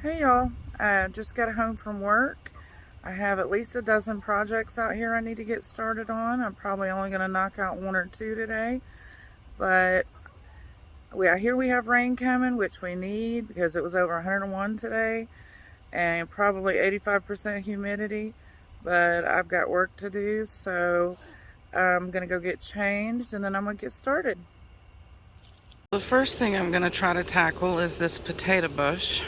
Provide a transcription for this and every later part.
Hey y'all, I just got home from work. I have at least a dozen projects out here I need to get started on. I'm probably only going to knock out one or two today, but I hear we have rain coming, which we need because it was over 101 today and probably 85% humidity, but I've got work to do, so I'm going to go get changed and then I'm going to get started. The first thing I'm going to try to tackle is this potato bush,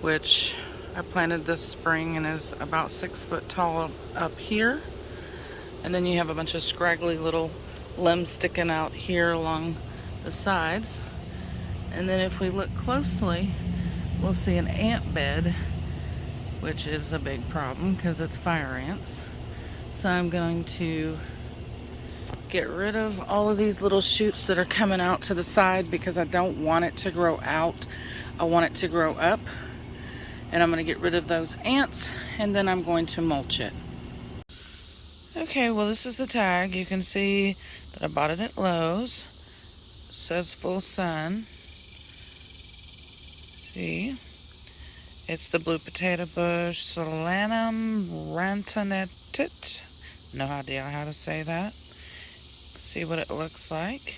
which I planted this spring and is about 6 foot tall up here. And then you have a bunch of scraggly little limbs sticking out here along the sides. And then if we look closely, we'll see an ant bed, which is a big problem because it's fire ants. So I'm going to get rid of all of these little shoots that are coming out to the side because I don't want it to grow out. I want it to grow up. And I'm going to get rid of those ants, and then I'm going to mulch it. Okay, well this is the tag. You can see that I bought it at Lowe's. It says full sun. See? It's the blue potato bush, Solanum rantanetit. No idea how to say that. See what it looks like.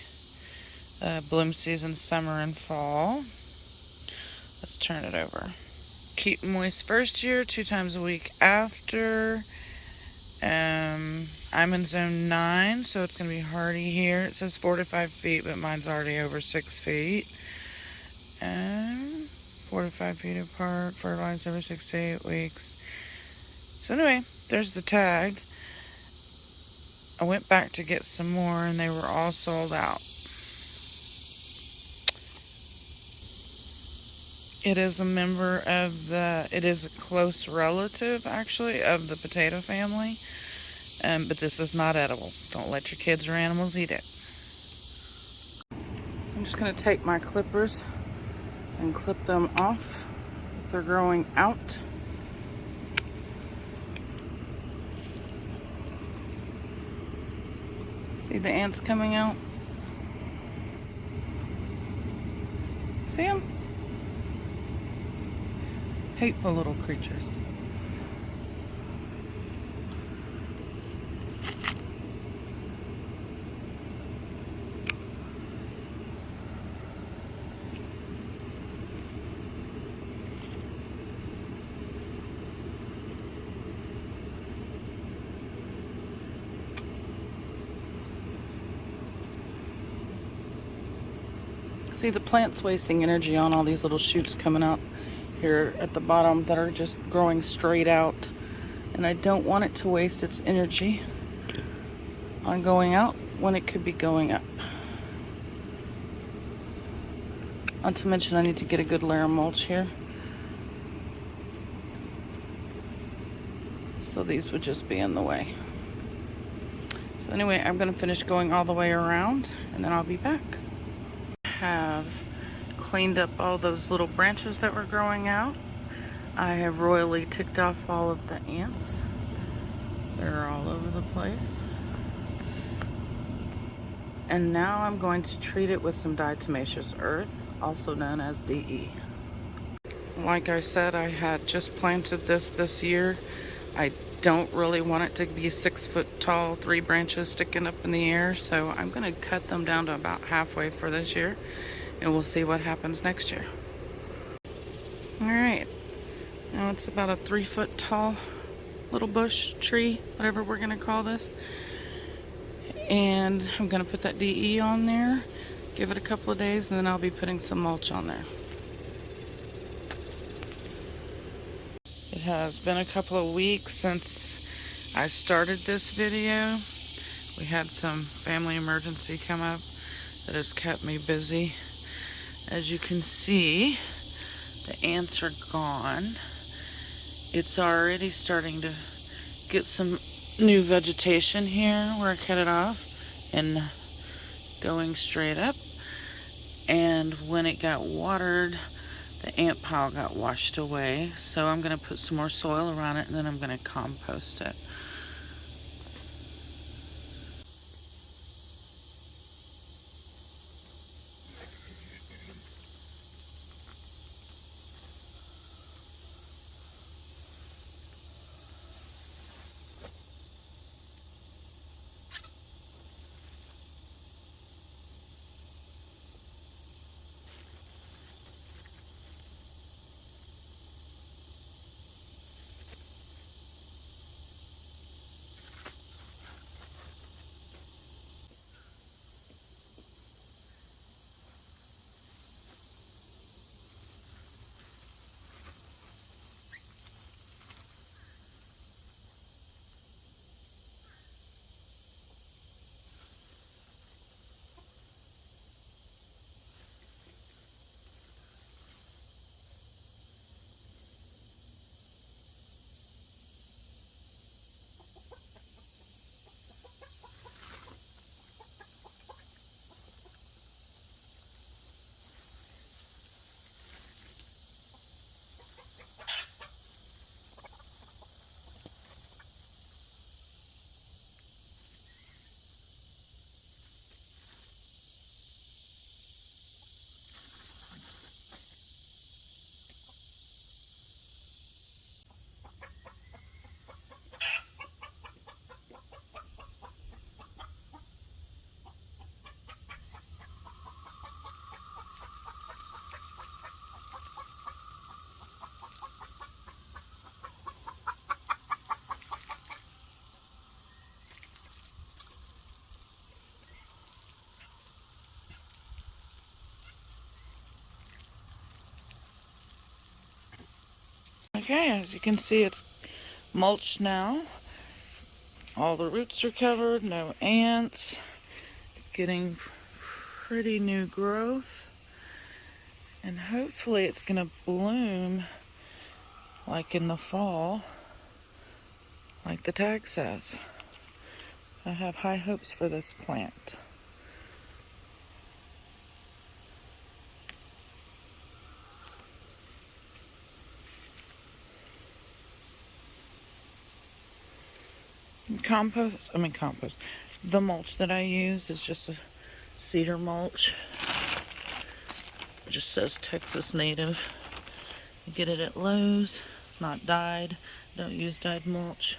Bloom season, summer and fall. Let's turn it over. Keep moist first year, 2 times a week after. I'm in zone 9, so it's going to be hardy here. It says 4 to 5 feet, but mine's already over 6 feet. 4 to 5 feet apart, fertilized every 6 to 8 weeks. So anyway, there's the tag. I went back to get some more, and they were all sold out. It is a member of it is a close relative, actually, of the potato family. But this is not edible. Don't let your kids or animals eat it. So I'm just going to take my clippers and clip them off if they're growing out. See the ants coming out? See them? Hateful little creatures. See, the plant's wasting energy on all these little shoots coming out here at the bottom that are just growing straight out. And I don't want it to waste its energy on going out when it could be going up. Not to mention I need to get a good layer of mulch here. So these would just be in the way. So anyway, I'm going to finish going all the way around and then I'll be back. Have cleaned up all those little branches that were growing out. I have royally ticked off all of the ants. They're all over the place. And now I'm going to treat it with some diatomaceous earth, also known as DE. Like I said, I had just planted this year. I don't really want it to be 6 foot tall, 3 branches sticking up in the air, so I'm going to cut them down to about halfway for this year, and we'll see what happens next year. Alright, now it's about a 3 foot tall little bush, tree, whatever we're going to call this. And I'm going to put that DE on there, give it a couple of days, and then I'll be putting some mulch on there. It has been a couple of weeks since I started this video. We had some family emergency come up that has kept me busy. As you can see, the ants are gone. It's already starting to get some new vegetation here where I cut it off and going straight up. And when it got watered, the ant pile got washed away. So I'm going to put some more soil around it and then I'm going to compost it. Okay, as you can see, it's mulched now. All the roots are covered, no ants. It's getting pretty new growth. And hopefully it's gonna bloom like in the fall, like the tag says. I have high hopes for this plant. Compost. The mulch that I use is just a cedar mulch. It just says Texas Native. You get it at Lowe's. It's not dyed. Don't use dyed mulch.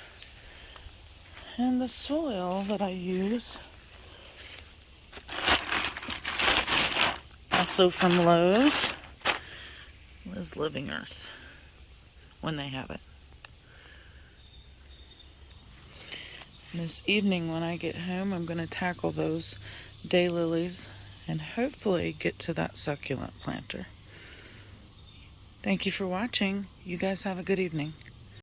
And the soil that I use, also from Lowe's, is Living Earth, when they have it. And this evening when I get home, I'm going to tackle those daylilies and hopefully get to that succulent planter. Thank you for watching. You guys have a good evening.